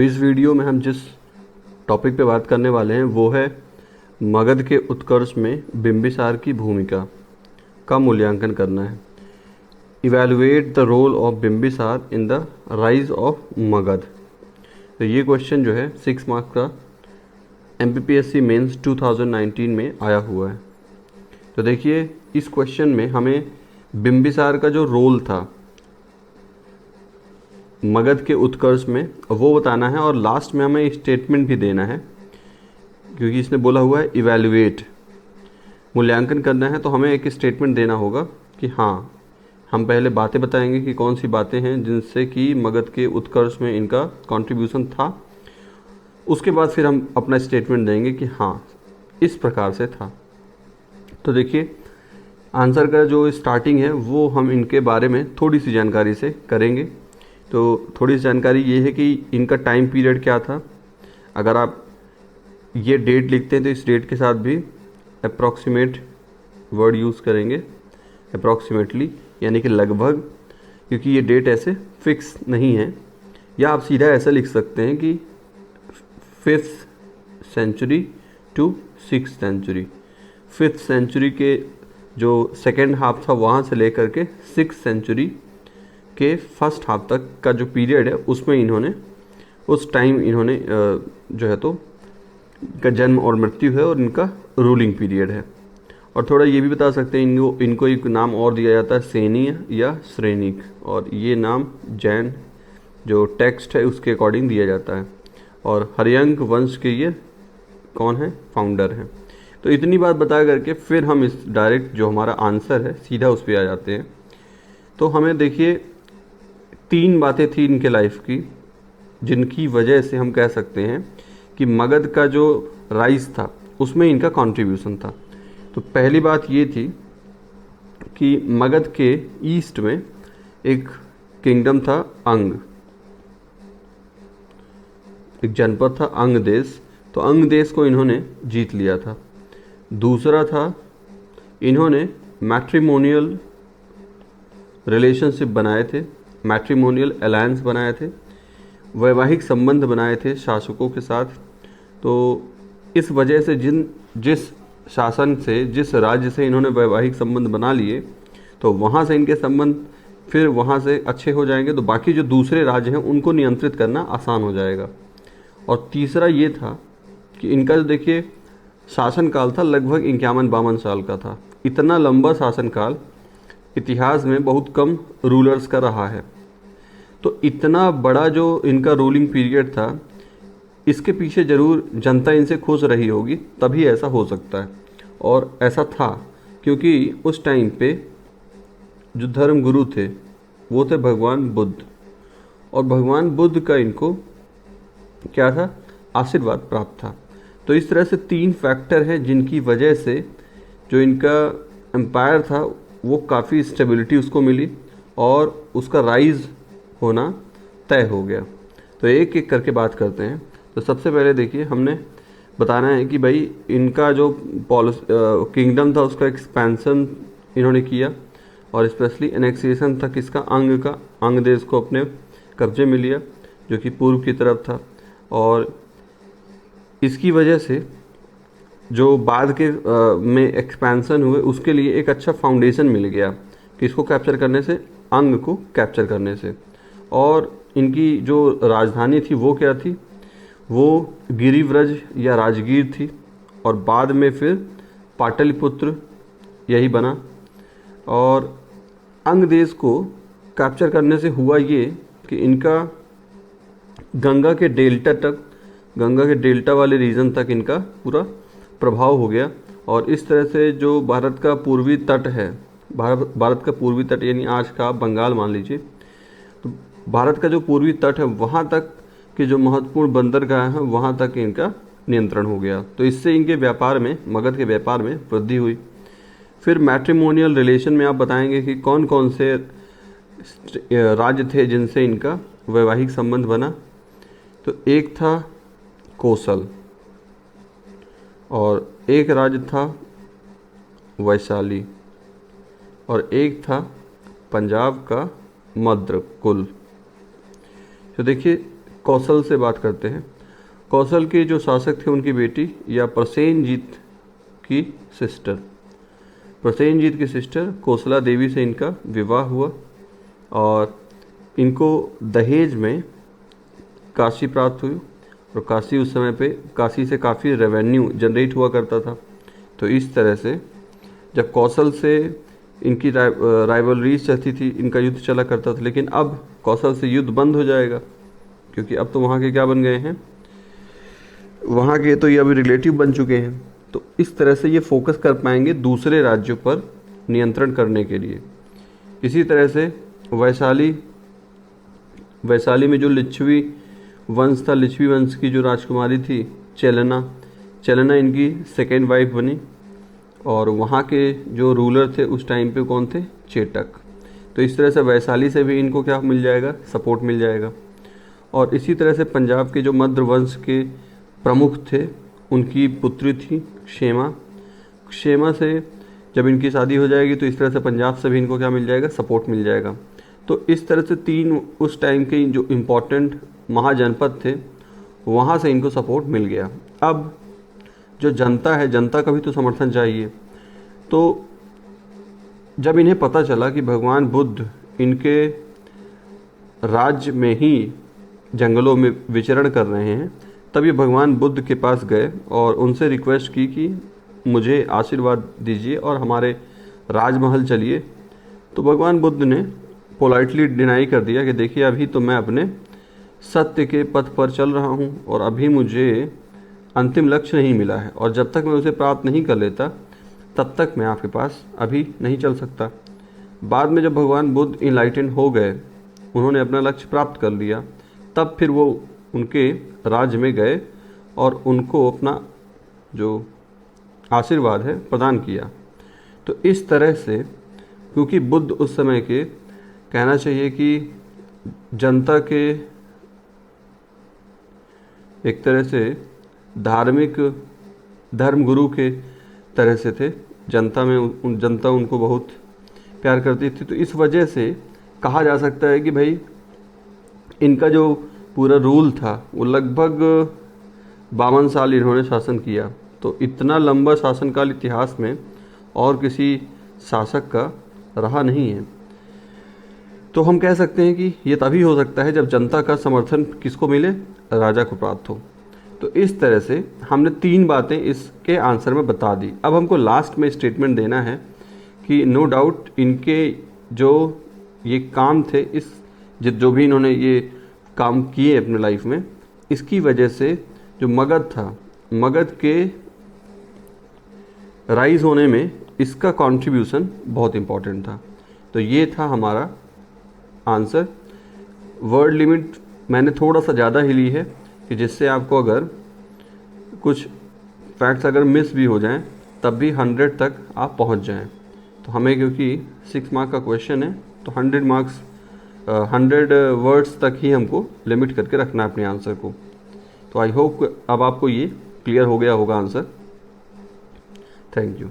इस वीडियो में हम जिस टॉपिक पे बात करने वाले हैं वो है मगध के उत्कर्ष में बिंबिसार की भूमिका का मूल्यांकन करना है। Evaluate the role of Bimbisara in the rise of Magadha. तो ये क्वेश्चन जो है 6 मार्क्स का MPPSC मेंस 2019 में आया हुआ है। तो देखिए इस क्वेश्चन में हमें बिंबिसार का जो रोल था मगध के उत्कर्ष में वो बताना है और लास्ट में हमें स्टेटमेंट भी देना है, क्योंकि इसने बोला हुआ है इवैल्यूएट, मूल्यांकन करना है। तो हमें एक स्टेटमेंट देना होगा कि हाँ, हम पहले बातें बताएंगे कि कौन सी बातें हैं जिनसे कि मगध के उत्कर्ष में इनका कंट्रीब्यूशन था। उसके बाद फिर हम अपना स्टेटमेंट देंगे कि हाँ इस प्रकार से था। तो देखिए आंसर का जो स्टार्टिंग है वो हम इनके बारे में थोड़ी सी जानकारी से करेंगे। तो थोड़ी सी जानकारी ये है कि इनका टाइम पीरियड क्या था। अगर आप ये डेट लिखते हैं तो इस डेट के साथ भी अप्रॉक्सीमेट वर्ड यूज़ करेंगे, अप्रॉक्सीमेटली यानी कि लगभग, क्योंकि ये डेट ऐसे फिक्स नहीं है। या आप सीधा ऐसा लिख सकते हैं कि 5th century to 6th century. 5th century के जो सेकेंड हाफ था वहाँ से लेकर के 6th सेंचुरी के फर्स्ट हाफ तक का जो पीरियड है उसमें इन्होंने उस टाइम इन्होंने जो है तो इनका जन्म और मृत्यु है और इनका रूलिंग पीरियड है। और थोड़ा ये भी बता सकते हैं इनको एक नाम और दिया जाता है सेनीय या श्रेणिक, और ये नाम जैन जो टेक्स्ट है उसके अकॉर्डिंग दिया जाता है। और हर्यंक वंश के ये कौन है, फाउंडर हैं। तो इतनी बात बता करके फिर हम इस डायरेक्ट जो हमारा आंसर है सीधा उस पर आ जाते हैं। तो हमें देखिए 3 बातें थी इनके लाइफ की जिनकी वजह से हम कह सकते हैं कि मगध का जो राइज था उसमें इनका कंट्रीब्यूशन था। तो पहली बात ये थी कि मगध के ईस्ट में एक किंगडम था अंग, एक जनपद था अंग देश। तो अंग देश को इन्होंने जीत लिया था। दूसरा था इन्होंने मैट्रिमोनियल रिलेशनशिप बनाए थे, मैट्रिमोनियल अलायंस बनाए थे, वैवाहिक संबंध बनाए थे शासकों के साथ। तो इस वजह से जिस शासन से, जिस राज्य से इन्होंने वैवाहिक संबंध बना लिए तो वहाँ से इनके संबंध फिर वहाँ से अच्छे हो जाएंगे, तो बाकी जो दूसरे राज्य हैं उनको नियंत्रित करना आसान हो जाएगा। और तीसरा ये था कि इनका जो देखिए शासनकाल था लगभग 51-52 साल का था। इतना लंबा शासनकाल इतिहास में बहुत कम रूलर्स का रहा है। तो इतना बड़ा जो इनका रूलिंग पीरियड था, इसके पीछे ज़रूर जनता इनसे खुश रही होगी, तभी ऐसा हो सकता है। और ऐसा था क्योंकि उस टाइम पे जो धर्म गुरु थे वो थे भगवान बुद्ध, और भगवान बुद्ध का इनको क्या था, आशीर्वाद प्राप्त था। तो इस तरह से 3 फैक्टर हैं जिनकी वजह से जो इनका एम्पायर था वो काफ़ी स्टेबिलिटी उसको मिली और उसका राइज होना तय हो गया। तो एक एक करके बात करते हैं। तो सबसे पहले देखिए हमने बताना है कि भाई इनका जो किंगडम था उसका एक्सपेंशन इन्होंने किया, और स्पेशली एनेक्सिएशन था किसका, अंग का। अंग देश को अपने कब्जे में लिया जो कि पूर्व की तरफ था। और इसकी वजह से जो बाद के में एक्सपेंशन हुए उसके लिए एक अच्छा फाउंडेशन मिल गया कि इसको कैप्चर करने से, अंग को कैप्चर करने से। और इनकी जो राजधानी थी वो क्या थी, वो गिरिव्रज या राजगीर थी, और बाद में फिर पाटलिपुत्र यही बना। और अंग देश को कैप्चर करने से हुआ ये कि इनका गंगा के डेल्टा वाले रीजन तक इनका पूरा प्रभाव हो गया। और इस तरह से जो भारत का पूर्वी तट है, भारत का पूर्वी तट यानी आज का बंगाल मान लीजिए, तो भारत का जो पूर्वी तट है वहाँ तक के जो महत्वपूर्ण बंदरगाह हैं वहाँ तक इनका नियंत्रण हो गया। तो इससे इनके व्यापार में, मगध के व्यापार में वृद्धि हुई। फिर मैट्रिमोनियल रिलेशन में आप बताएंगे कि कौन कौन से राज्य थे जिनसे इनका वैवाहिक संबंध बना। तो एक था कौशल, और एक राज्य था वैशाली, और एक था पंजाब का मद्र कुल। तो देखिए कौशल से बात करते हैं। कौशल के जो शासक थे उनकी बेटी या प्रसेनजीत की सिस्टर, प्रसेनजीत की सिस्टर कोसला देवी से इनका विवाह हुआ और इनको दहेज में काशी प्राप्त हुई। और काशी उस समय पे काशी से काफ़ी रेवेन्यू जनरेट हुआ करता था। तो इस तरह से जब कौशल से इनकी राइवलरीज चलती थी, इनका युद्ध चला करता था, लेकिन अब कौशल से युद्ध बंद हो जाएगा क्योंकि अब तो वहाँ के क्या बन गए हैं, वहाँ के तो ये अभी रिलेटिव बन चुके हैं। तो इस तरह से ये फोकस कर पाएंगे दूसरे राज्यों पर नियंत्रण करने के लिए। इसी तरह से वैशाली में जो लिच्छवी वंश था, लिच्छवी वंश की जो राजकुमारी थी चेलना इनकी सेकेंड वाइफ बनी और वहाँ के जो रूलर थे उस टाइम पे कौन थे, चेटक। तो इस तरह से वैशाली से भी इनको क्या मिल जाएगा, सपोर्ट मिल जाएगा। और इसी तरह से पंजाब के जो मध्य वंश के प्रमुख थे उनकी पुत्री थी क्षेमा से जब इनकी शादी हो जाएगी तो इस तरह से पंजाब से भी इनको क्या मिल जाएगा, सपोर्ट मिल जाएगा। तो इस तरह से 3 उस टाइम के जो इम्पोर्टेंट महाजनपद थे वहाँ से इनको सपोर्ट मिल गया। अब जो जनता है, जनता का भी तो समर्थन चाहिए। तो जब इन्हें पता चला कि भगवान बुद्ध इनके राज्य में ही जंगलों में विचरण कर रहे हैं, तब ये भगवान बुद्ध के पास गए और उनसे रिक्वेस्ट की कि मुझे आशीर्वाद दीजिए और हमारे राजमहल चलिए। तो भगवान बुद्ध ने पोलाइटली डिनाई कर दिया कि देखिए अभी तो मैं अपने सत्य के पथ पर चल रहा हूँ और अभी मुझे अंतिम लक्ष्य नहीं मिला है और जब तक मैं उसे प्राप्त नहीं कर लेता तब तक मैं आपके पास अभी नहीं चल सकता। बाद में जब भगवान बुद्ध इनलाइटेंड हो गए, उन्होंने अपना लक्ष्य प्राप्त कर लिया, तब फिर वो उनके राज्य में गए और उनको अपना जो आशीर्वाद है प्रदान किया। तो इस तरह से क्योंकि बुद्ध उस समय के कहना चाहिए कि जनता के एक तरह से धार्मिक धर्मगुरु के तरह से थे, जनता उनको बहुत प्यार करती थी। तो इस वजह से कहा जा सकता है कि भाई इनका जो पूरा रूल था वो लगभग 52 साल इन्होंने शासन किया। तो इतना लंबा शासनकाल इतिहास में और किसी शासक का रहा नहीं है। तो हम कह सकते हैं कि ये तभी हो सकता है जब जनता का समर्थन किसको मिले, राजा को प्राप्त हो। तो इस तरह से हमने 3 बातें इसके आंसर में बता दी। अब हमको लास्ट में स्टेटमेंट देना है कि नो डाउट इनके जो ये काम थे, इस जो भी इन्होंने ये काम किए अपने लाइफ में, इसकी वजह से जो मगध था, मगध के राइज होने में इसका कंट्रीब्यूशन बहुत इम्पॉर्टेंट था। तो ये था हमारा आंसर। वर्ड लिमिट मैंने थोड़ा सा ज़्यादा ही ली है कि जिससे आपको अगर कुछ फैक्ट्स अगर मिस भी हो जाएं तब भी 100 तक आप पहुंच जाएं। तो हमें क्योंकि 6 मार्क का क्वेश्चन है तो 100 वर्ड्स तक ही हमको लिमिट करके रखना है अपने आंसर को। तो आई होप अब आपको ये क्लियर हो गया होगा आंसर। Thank you.